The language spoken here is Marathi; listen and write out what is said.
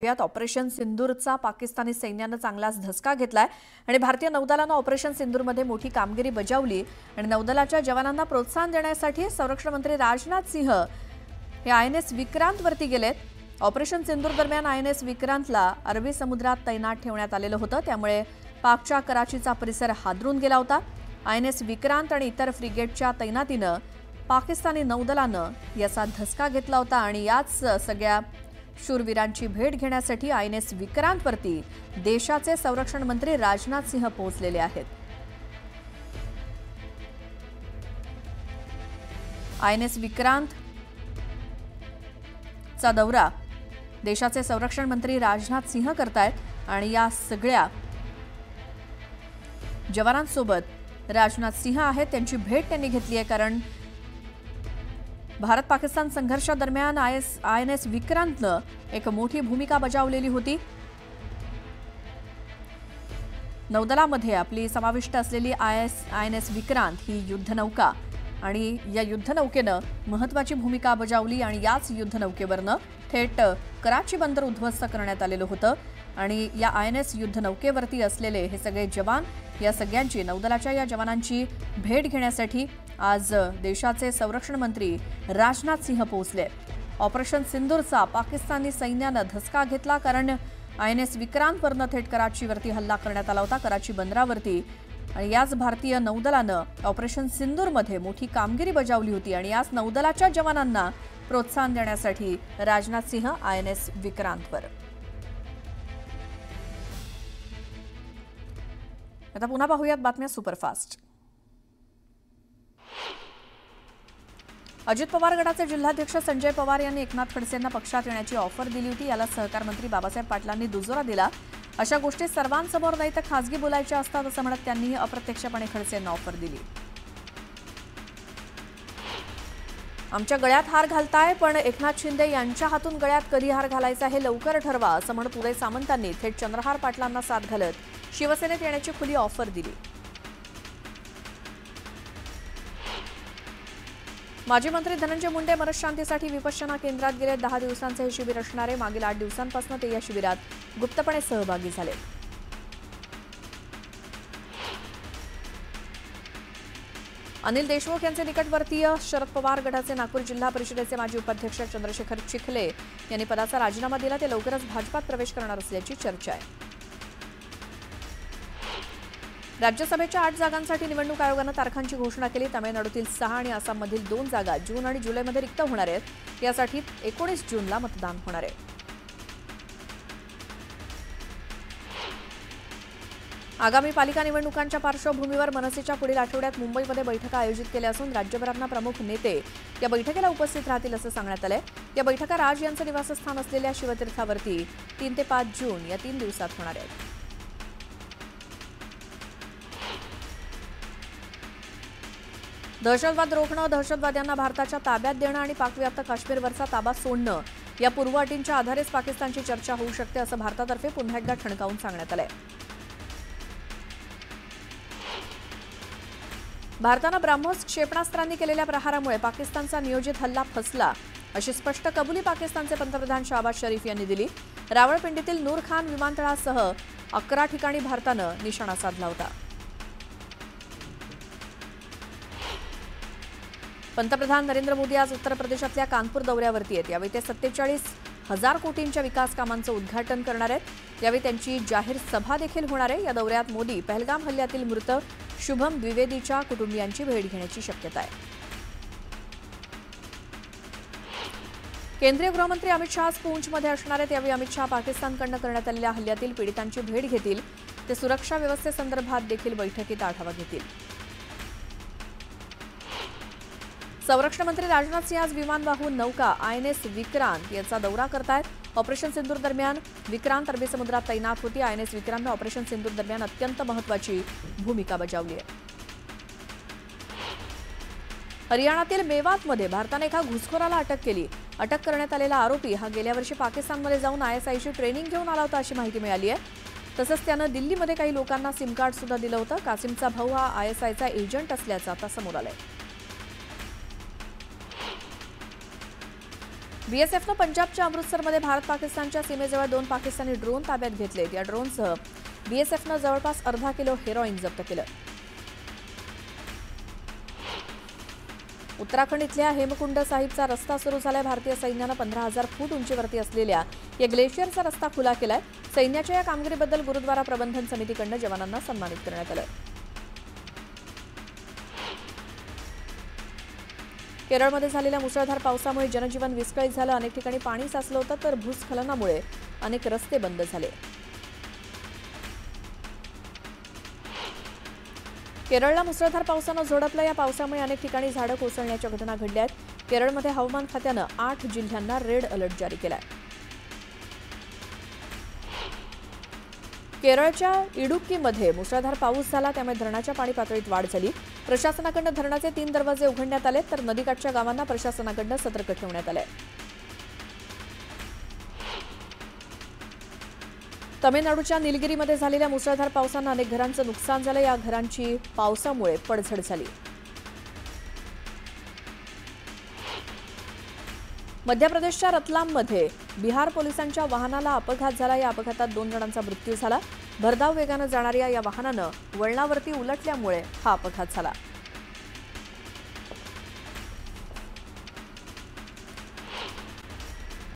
यात ऑपरेशन सिंदूरचा पाकिस्तानी सैन्याने चांगलाच धसका घेतलाय आणि भारतीय नौदलाने ऑपरेशन सिंदूरमध्ये मोठी कामगिरी बजावली आणि नौदलाच्या जवानांना प्रोत्साहन देण्यासाठी संरक्षण मंत्री राजनाथ सिंह हे आयएनएस विक्रांत वरती गेलेत। ऑपरेशन सिंदूर दरम्यान आयएनएस विक्रांतला अरबी समुद्रात तैनात ठेवण्यात आलेलं होतं, त्यामुळे पाकच्या कराचीचा परिसर हादरून गेला होता। आयएनएस विक्रांत आणि इतर फ्रिगेटच्या तैनातीनं पाकिस्तानी नौदलानं याचा धसका घेतला होता आणि याच सगळ्या शूरवीरांची भेट घेण्यासाठी आयएनएस विक्रांतवरती देशाचे संरक्षण मंत्री राजनाथ सिंह पोहोचलेले आहेत। आयएनएस विक्रांत चा दौरा देशाचे संरक्षण मंत्री राजनाथ सिंह करतायत आणि या सगळ्या जवानांसोबत राजनाथ सिंह आहेत, त्यांची भेट त्यांनी घेतली आहे। कारण भारत पाकिस्तान संघर्षादरम्यान आयएनएस विक्रांतनं एक मोठी भूमिका बजावलेली होती। नौदलामध्ये आपली समाविष्ट असलेली आयएनएस विक्रांत ही युद्धनौका आणि या युद्धनौकेनं महत्त्वाची भूमिका बजावली आणि याच युद्धनौकेवरनं थेट कराची बंदर उद्ध्वस्त करण्यात आलेलं होतं आणि या आयएनएस युद्धनौकेवरती असलेले हे सगळे जवान, या सगळ्यांची नौदलाच्या या जवानांची भेट घेण्यासाठी आज देशाचे संरक्षण मंत्री राजनाथ सिंह पोहोचले। ऑपरेशन सिंदूरचा पाकिस्तानी सैन्यानं धसका घेतला कारण आयएनएस विक्रांतवरनं थेट कराचीवरती हल्ला करण्यात आला होता, कराची बंदरावरती। आणि याच भारतीय नौदलानं ऑपरेशन सिंदूरमध्ये मोठी कामगिरी बजावली होती आणि याच नौदलाच्या जवानांना प्रोत्साहन देण्यासाठी राजनाथ सिंह आयएनएस विक्रांतवर। आता पुन्हा पाहूयात बातम्या सुपरफास्ट। अजित पवार गटाचे जिल्हाध्यक्ष संजय पवार यांनी एकनाथ खडसेंना पक्षात येण्याची ऑफर दिली होती। याला सहकार मंत्री बाबासाहेब पाटलांनी दुजोरा दिला। अशा गोष्टी सर्वांसमोर नाही तर खासगी बोलायच्या असतात असं म्हणत त्यांनी अप्रत्यक्षपणे खडसेंना ऑफर दिली। आमच्या गळ्यात हार घालताय, पण एकनाथ शिंदे यांच्या हातून गळ्यात कधी हार घालायचा हे लवकर ठरवा असं म्हणत उदय सामंतांनी थेट चंद्रहार पाटलांना साथ घालत शिवसेनेत येण्याची खुली ऑफर दिली। माजी मंत्री धनंजय मुंडे मनशांतीसाठी विपश्यना केंद्रात गेले। 10 दिवसांचे हे शिबिर असणारे। मागील 8 दिवसांपासून ते या शिबिरात गुप्तपणे सहभागी झाले। अनिल देशमुख यांचे निकटवर्तीय शरद पवार गटाचे नागपूर जिल्हा परिषदेचे माजी उपाध्यक्ष चंद्रशेखर चिखले यांनी पदाचा राजीनामा दिला। ते लवकरच भाजपात प्रवेश करणार असल्याची चर्चा आहे। राज्यसभेच्या 8 जागांसाठी निवडणूक आयोगानं तारखांची घोषणा केली। तामिळनाडूतील 6 आणि आसाममधील 2 जागा जून आणि जुलैमध्ये रिक्त होणार आहेत। यासाठी 19 जूनला मतदान होणार आहे। आगामी पालिका निवडणुकांच्या पार्श्वभूमीवर मनसेच्या पुढील आठवड्यात मुंबईमध्ये बैठका आयोजित केल्या असून राज्यभरातून प्रमुख नेते या बैठकीला उपस्थित राहतील असं सांगण्यात आलंय। या बैठका राज यांचं निवासस्थान असलेल्या शिवतीर्थावरती 3 ते 5 जून या 3 दिवसात होणार आहेत। दहशतवाद रोखणं, दहशतवाद्यांना भारताच्या ताब्यात देणं आणि पाकव्याप्त काश्मीरवरचा ताबा सोडणं या पूर्व अटींच्या आधारेच पाकिस्तानची चर्चा होऊ शकते असं भारतातर्फे पुन्हा एकदा ठणकावून सांगण्यात आलंय। भारतानं ब्राह्मोस क्षेपणास्त्रांनी केलेल्या प्रहारामुळे पाकिस्तानचा नियोजित हल्ला फसला अशी स्पष्ट कबुली पाकिस्तानचे पंतप्रधान शहबाज शरीफ यांनी दिली। रावळपिंडीतील नूर खान विमानतळासह 11 ठिकाणी भारतानं निशाणा साधला होता। पंतप्रधान नरेंद्र मोदी आज उत्तर प्रदेशातल्या कानपूर दौऱ्यावरती आहेत। यावेळी ते 47,000 कोटींच्या विकास कामांचं उद्घाटन करणार आहेत। यावेळी त्यांची जाहीर सभा देखील होणार आहे। या दौऱ्यात मोदी पहलगाम हल्ल्यातील मृत शुभम द्विवेदीच्या कुटुंबियांची भेट घेण्याची शक्यता आहे। केंद्रीय गृहमंत्री अमित शहा पूंछमध्ये असणार आहेत। यावेळी अमित शहा पाकिस्तानकडून करण्यात आलेल्या हल्ल्यातील पीडितांची भेट घेतील। ते सुरक्षा व्यवस्थेसंदर्भात देखील बैठकीत आढावा घेतील। संरक्षण मंत्री राजनाथ सिंह आज विमानवाहू नौका आयएनएस विक्रांत याचा दौरा करतायत। ऑपरेशन सिंदूर दरम्यान विक्रांत अरबी समुद्रात तैनात होती। आयएनएस विक्रांतने ऑपरेशन सिंदूर दरम्यान अत्यंत महत्त्वाची भूमिका बजावली आहे। हरियाणातील मेवातमध्ये भारताने एका घुसखोराला अटक केली। अटक करण्यात आलेला आरोपी हा गेल्या वर्षी पाकिस्तानमध्ये जाऊन आयएसआयची ट्रेनिंग घेऊन आला होता अशी माहिती मिळाली आहे। तसंच त्यानं दिल्लीमध्ये काही लोकांना सिम कार्ड सुद्धा दिलं होतं। कासिमचा भाऊ हा आयएसआयचा एजंट असल्याचं आता समोर आलंय। बीएसएफनं पंजाबच्या अमृतसरमध्ये भारत पाकिस्तानच्या सीमेजवळ 2 पाकिस्तानी ड्रोन ताब्यात घेतलेत। या ड्रोनसह बीएसएफनं जवळपास अर्धा किलो हेरोईन जप्त केलं। उत्तराखंड इथल्या हेमकुंड साहिबचा रस्ता सुरू झालाय। भारतीय सैन्यानं 15,000 फूट उंचीवरती असलेल्या या ग्लेशियरचा रस्ता खुला केलाय। सैन्याच्या या कामगिरीबद्दल गुरुद्वारा प्रबंधन समितीकडून जवानांना सन्मानित करण्यात आलं। केरळमध्ये झालेल्या मुसळधार पावसामुळे जनजीवन विस्कळीत झालं। अनेक ठिकाणी पाणी साचलं होतं, तर भूस्खलनामुळे अनेक रस्ते बंद झाले। केरळला मुसळधार पावसानं झोडपलं। या पावसामुळे अनेक ठिकाणी झाडं कोसळण्याच्या घटना घडल्या आहेत। केरळमध्ये हवामान खात्यानं 8 जिल्ह्यांना रेड अलर्ट जारी केलाय। केरळच्या इडुक्कीमध्ये मुसळधार पाऊस झाला, त्यामुळे धरणाच्या पाणी पातळीत वाढ झाली। प्रशासनाकडून धरणाचे 3 दरवाजे उघडण्यात आले, तर नदीकाठच्या गावांना प्रशासनाकडून सतर्क ठेवण्यात आले। तमिळनाडूच्या निलगिरीमध्ये झालेल्या मुसळधार पावसानं अनेक घरांचं नुकसान झालं। या घरांची पावसामुळे पडझड झाली। मध्य प्रदेशच्या रतलाममध्ये बिहार पोलिसांच्या वाहनाला अपघात झाला। या अपघातात 2 जणांचा मृत्यू झाला। भरधाव वेगानं जाणाऱ्या या वाहनानं वळणावरती उलटल्यामुळे हा अपघात झाला।